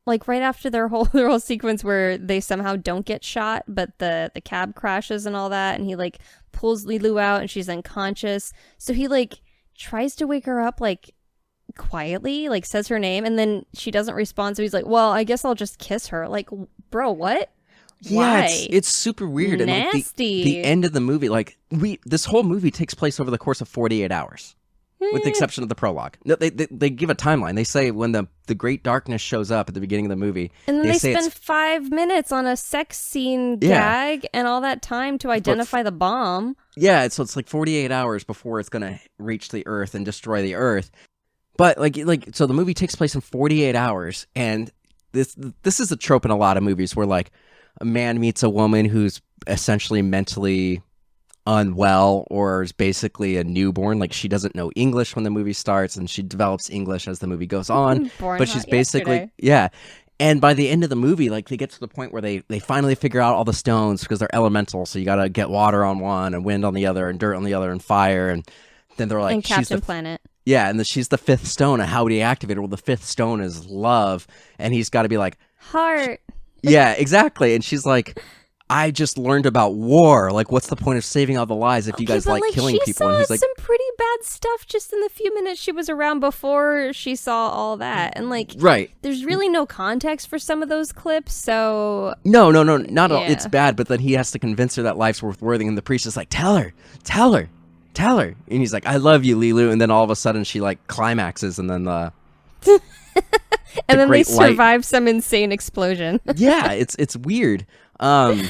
like right after their whole sequence where they somehow don't get shot, but the cab crashes and all that, and he like pulls Lilu out and she's unconscious. So he like tries to wake her up like quietly, like says her name, and then she doesn't respond. So he's like, "Well, I guess I'll just kiss her." Like, bro, what? Yeah, Why? it's super weird. And like Nasty. the end of the movie, like this whole movie takes place over the course of 48 hours. With the exception of the prologue. No, they give a timeline. They say when the great darkness shows up at the beginning of the movie. And then they say spend it's 5 minutes on a sex scene gag and all that time to identify the bomb. Yeah, so it's like 48 hours before it's going to reach the Earth and destroy the Earth. But so the movie takes place in 48 hours, and this is a trope in a lot of movies where like a man meets a woman who's essentially mentally unwell or is basically a newborn. Like she doesn't know English when the movie starts, and she develops English as the movie goes on. But she's basically and by the end of the movie, like they get to the point where they finally figure out all the stones because they're elemental, so you gotta get water on one and wind on the other and dirt on the other and fire, and then they're like, and Captain Planet. Yeah, and she's the 5th stone, and how would he activate her? Well, the 5th stone is love, and he's got to be like heart. Yeah, exactly. And she's like, I just learned about war. Like, what's the point of saving all the lives if you guys like killing people? And he's like, some pretty bad stuff just in the few minutes she was around before she saw all that. And like, right. There's really no context for some of those clips. So no, not at all. It's bad. But then he has to convince her that life's worth living. And the priest is like, tell her. And he's like, I love you, Lilu. And then all of a sudden she like climaxes, and then and then they survive some insane explosion. Yeah, it's weird. One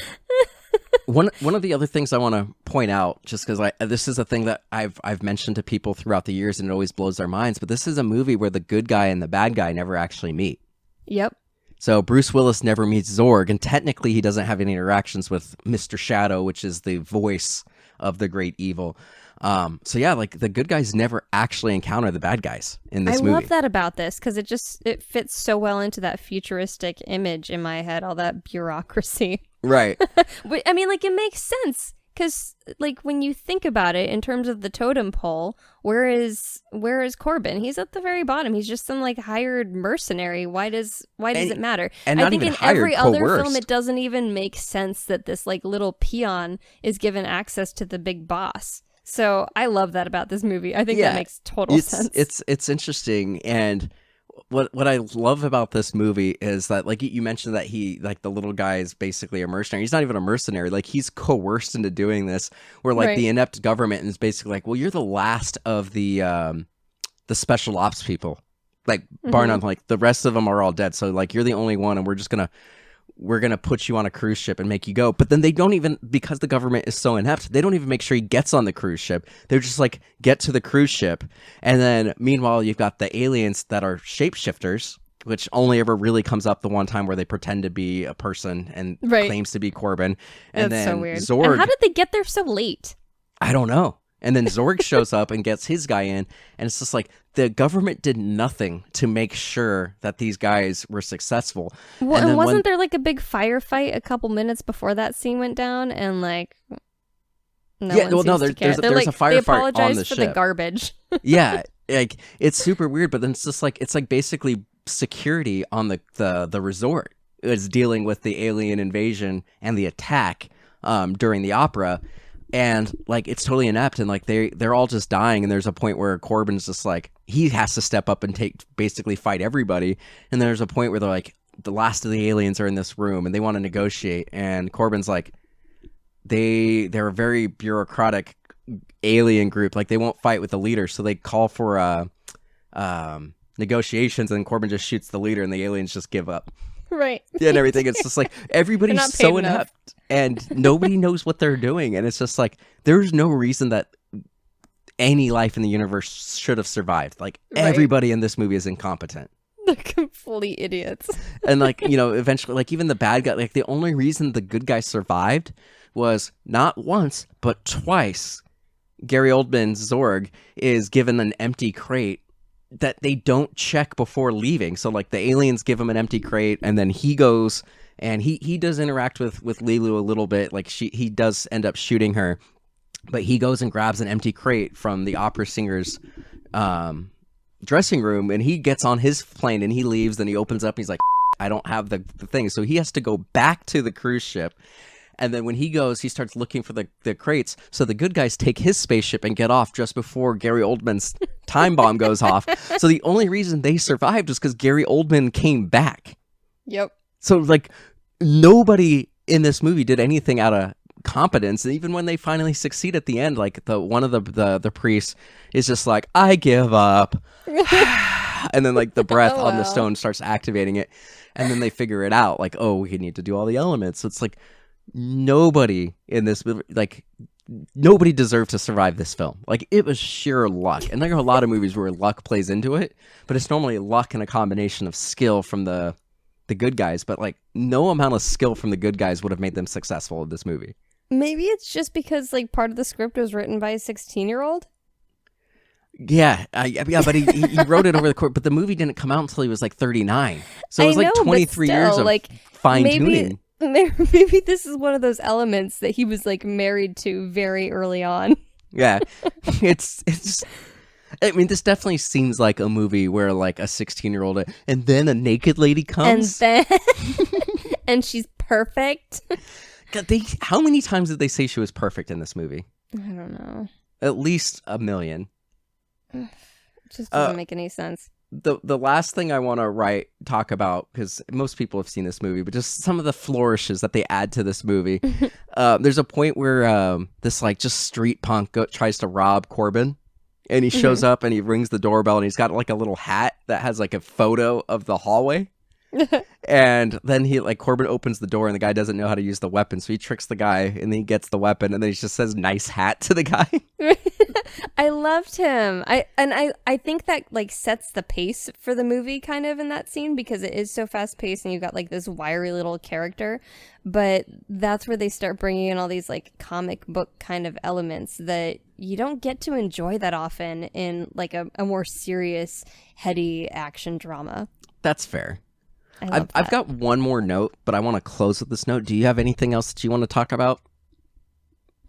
of the other things I want to point out, just because this is a thing that I've mentioned to people throughout the years, and it always blows their minds, but this is a movie where the good guy and the bad guy never actually meet. Yep. So Bruce Willis never meets Zorg, and technically he doesn't have any interactions with Mr. Shadow, which is the voice of the great evil. So yeah, like the good guys never actually encounter the bad guys in this movie. I love that about this because it fits so well into that futuristic image in my head, all that bureaucracy. Right. But I mean, like it makes sense because like when you think about it in terms of the totem pole, where is Corbin? He's at the very bottom. He's just some like hired mercenary. Why does it matter? And I think even in every hired, other coerced. film, it doesn't even make sense that this like little peon is given access to the big boss. So I love that about this movie. I think that makes total sense. It's interesting, and what I love about this movie is that, like you mentioned, that he, like the little guy is basically a mercenary. He's not even a mercenary. Like he's coerced into doing this, where like the inept government is basically like, well, you're the last of the special ops people. Like bar none, like the rest of them are all dead. So like you're the only one, and we're gonna put you on a cruise ship and make you go. But then they don't even, because the government is so inept, they don't even make sure he gets on the cruise ship. They're just like, get to the cruise ship. And then meanwhile, you've got the aliens that are shapeshifters, which only ever really comes up the one time where they pretend to be a person and claims to be Corbin. And That's then so weird. Zorg, and how did they get there so late? I don't know. And then Zorg shows up and gets his guy in, and it's just like the government did nothing to make sure that these guys were successful. Well, and wasn't there like a big firefight a couple minutes before that scene went down? And like, there's a firefight they apologize on the ship. The garbage. Yeah, like it's super weird, but then it's like basically security on the resort is dealing with the alien invasion and the attack during the opera, and like it's totally inept, and like they're all just dying, and there's a point where Corbin's just like he has to step up and basically fight everybody, and there's a point where they're like the last of the aliens are in this room and they want to negotiate, and Corbin's like they're a very bureaucratic alien group, like they won't fight with the leader, so they call for negotiations, and Corbin just shoots the leader and the aliens just give up. Right. And everything. It's just like everybody's not so paid enough. inept and nobody knows what they're doing, and it's just like there's no reason that any life in the universe should have survived. Like Right. everybody in this movie is incompetent. They're complete idiots. And like, you know, eventually, like even the bad guy, like the only reason the good guy survived was not once but twice Gary Oldman's Zorg is given an empty crate that they don't check before leaving. So like the aliens give him an empty crate, and then he goes and he does interact with Lilu a little bit. Like he does end up shooting her, but he goes and grabs an empty crate from the opera singer's dressing room, and he gets on his plane and he leaves. Then he opens up and he's like, I don't have the thing. So he has to go back to the cruise ship. And then when he goes, he starts looking for the crates. So the good guys take his spaceship and get off just before Gary Oldman's time bomb goes off. So the only reason they survived was because Gary Oldman came back. Yep. So like nobody in this movie did anything out of competence. And even when they finally succeed at the end, like one of the priests is just like, I give up. And then like the breath on the stone starts activating it. And then they figure it out. Like, oh, we need to do all the elements. So it's like, nobody in this movie, like nobody deserved to survive this film. Like it was sheer luck, and there are a lot of movies where luck plays into it, but it's normally luck and a combination of skill from the good guys. But like no amount of skill from the good guys would have made them successful in this movie. Maybe it's just because like part of the script was written by a 16-year-old. Yeah, but he wrote it over the course. But the movie didn't come out until he was like 39, so it was like 23 years of like, fine tuning. Maybe this is one of those elements that he was like married to very early on. Yeah, it's I mean, this definitely seems like a movie where like a 16-year-old and then a naked lady comes, and then and she's perfect. God, how many times did they say she was perfect in this movie? I don't know. At least a million. It just doesn't make any sense. The last thing I want to talk about, because most people have seen this movie, but just some of the flourishes that they add to this movie. There's a point where this like just street punk tries to rob Corbin, and he shows up and he rings the doorbell, and he's got like a little hat that has like a photo of the hallway. And then Corbin opens the door, and the guy doesn't know how to use the weapon, so he tricks the guy, and then he gets the weapon, and then he just says "nice hat" to the guy. I loved him. I think that like sets the pace for the movie kind of in that scene, because it is so fast paced and you've got like this wiry little character, but that's where they start bringing in all these like comic book kind of elements that you don't get to enjoy that often in like a more serious, heady action drama. That's fair. I've got one more note, but I want to close with this note. Do you have anything else that you want to talk about?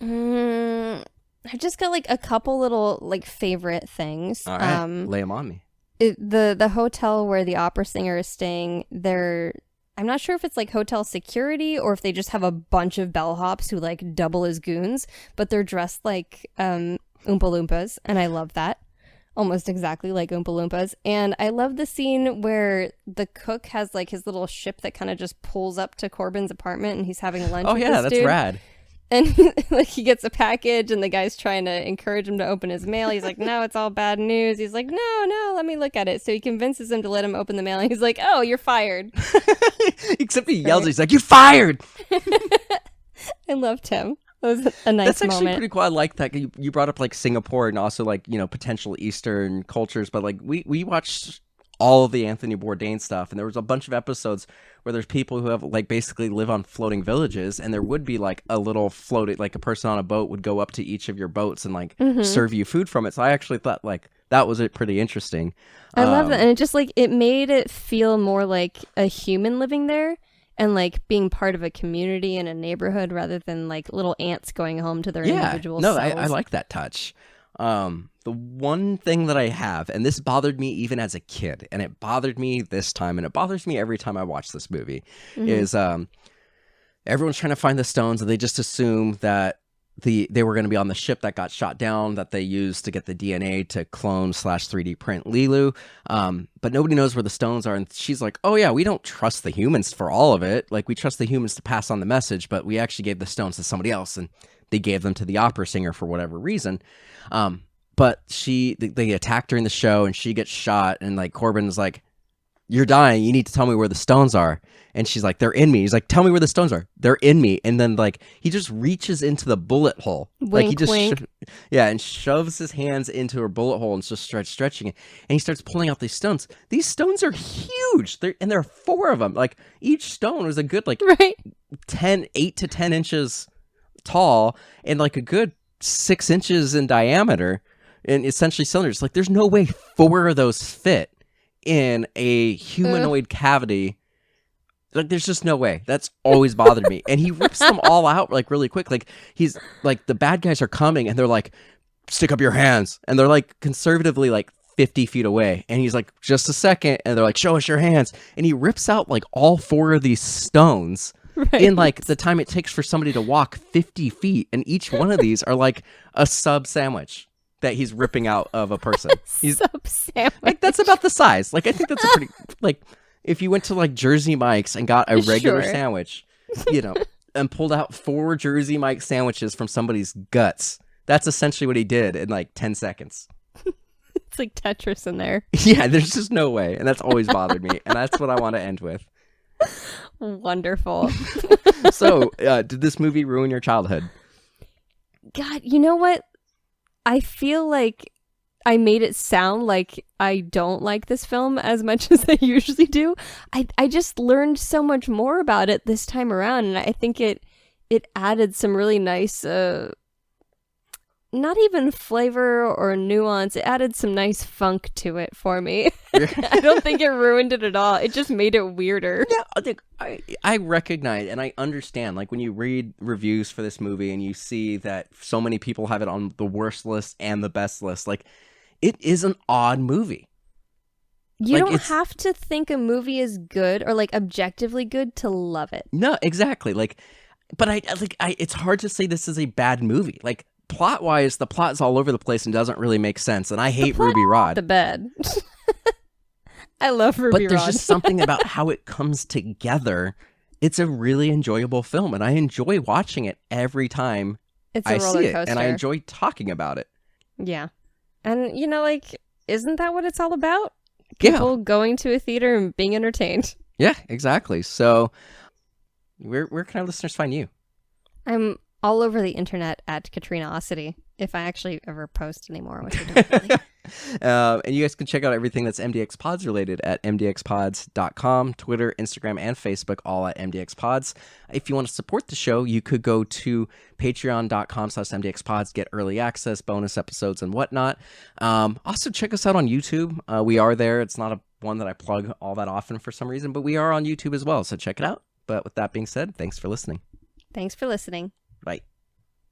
I just got like a couple little like favorite things. All right, lay them on me. The hotel where the opera singer is staying, I'm not sure if it's like hotel security or if they just have a bunch of bellhops who like double as goons, but they're dressed like Oompa Loompas, and I love that. Almost exactly like Oompa Loompas. And I love the scene where the cook has like his little ship that kind of just pulls up to Corbin's apartment, and he's having lunch with this that's dude. rad. And like he gets a package, and the guy's trying to encourage him to open his mail. He's like, no, it's all bad news. He's like, no, let me look at it. So he convinces him to let him open the mail, and he's like, oh, you're fired. Except he yells, he's like, you're fired. I loved him. It was a nice That's actually moment. pretty cool. I like that. You brought up like Singapore and also like, you know, potential Eastern cultures, but like we watched all of the Anthony Bourdain stuff, and there was a bunch of episodes where there's people who have like basically live on floating villages, and there would be like a little floated, like a person on a boat would go up to each of your boats and like serve you food from it. So I actually thought like that was pretty interesting. I love that. And it just like, it made it feel more like a human living there and like being part of a community and a neighborhood rather than like little ants going home to their individual cells. I like that touch. The one thing that I have, and this bothered me even as a kid, and it bothered me this time, and it bothers me every time I watch this movie, is everyone's trying to find the stones, and they just assume that they were going to be on the ship that got shot down that they used to get the DNA to clone / 3D print Lilu. But nobody knows where the stones are. And she's like, oh yeah, we don't trust the humans for all of it. Like, we trust the humans to pass on the message, but we actually gave the stones to somebody else, and they gave them to the opera singer for whatever reason. But they attacked her in the show, and she gets shot, and like Corbin's like, you're dying, you need to tell me where the stones are. And she's like, they're in me. He's like, tell me where the stones are. They're in me. And then like he just reaches into the bullet hole. Wink, like he just wink. and shoves his hands into her bullet hole and just stretching it. And he starts pulling out these stones. These stones are huge. There are 4 of them. Like each stone was a good like Right. 8 to 10 inches tall and like a good 6 inches in diameter, and essentially cylinders. Like there's no way 4 of those fit in a humanoid cavity. Like there's just no way. That's always bothered me. And he rips them all out like really quick. Like he's like, the bad guys are coming and they're like, stick up your hands. And they're like conservatively like 50 feet away. And he's like, just a second. And they're like, show us your hands. And he rips out like all 4 of these stones in like the time it takes for somebody to walk 50 feet. And each one of these are like a sub sandwich that he's ripping out of a person. He's Sub sandwich. like, that's about the size. Like, I think that's a pretty, like, if you went to like Jersey Mike's and got a regular Sure. sandwich, you know, and pulled out 4 Jersey Mike sandwiches from somebody's guts, that's essentially what he did in like 10 seconds. It's like Tetris in there. Yeah, there's just no way. And that's always bothered me. And that's what I want to end with. Wonderful. So, did this movie ruin your childhood? God, you know what? I feel like I made it sound like I don't like this film as much as I usually do. I just learned so much more about it this time around, and I think it added some really nice, not even flavor or nuance. It added some nice funk to it for me. I don't think it ruined it at all. It just made it weirder. Yeah, I think I recognize and I understand, like when you read reviews for this movie and you see that so many people have it on the worst list and the best list, like it is an odd movie. You Like, don't it's- have to think a movie is good or like objectively good to love it. No, exactly. Like, but I it's hard to say this is a bad movie. Like plot wise, the plot is all over the place and doesn't really make sense. And I hate Ruby Rod. The bed. I love Ruby But there's Rod. just something about how it comes together. It's a really enjoyable film, and I enjoy watching it every time It's a I roller see it, coaster. and I enjoy talking about it. Yeah. And you know, like, isn't that what it's all about? Yeah. People going to a theater and being entertained. Yeah, exactly. So, where can our listeners find you? I'm all over the internet at Katrina Ossity, if I actually ever post anymore, which I don't really. And you guys can check out everything that's MDXpods related at MDXpods.com, Twitter, Instagram, and Facebook, all at MDXpods. If you want to support the show, you could go to patreon.com/MDXpods, get early access, bonus episodes, and whatnot. Also, check us out on YouTube. We are there. It's not one that I plug all that often for some reason, but we are on YouTube as well, so check it out. But with that being said, thanks for listening. Thanks for listening. Bye.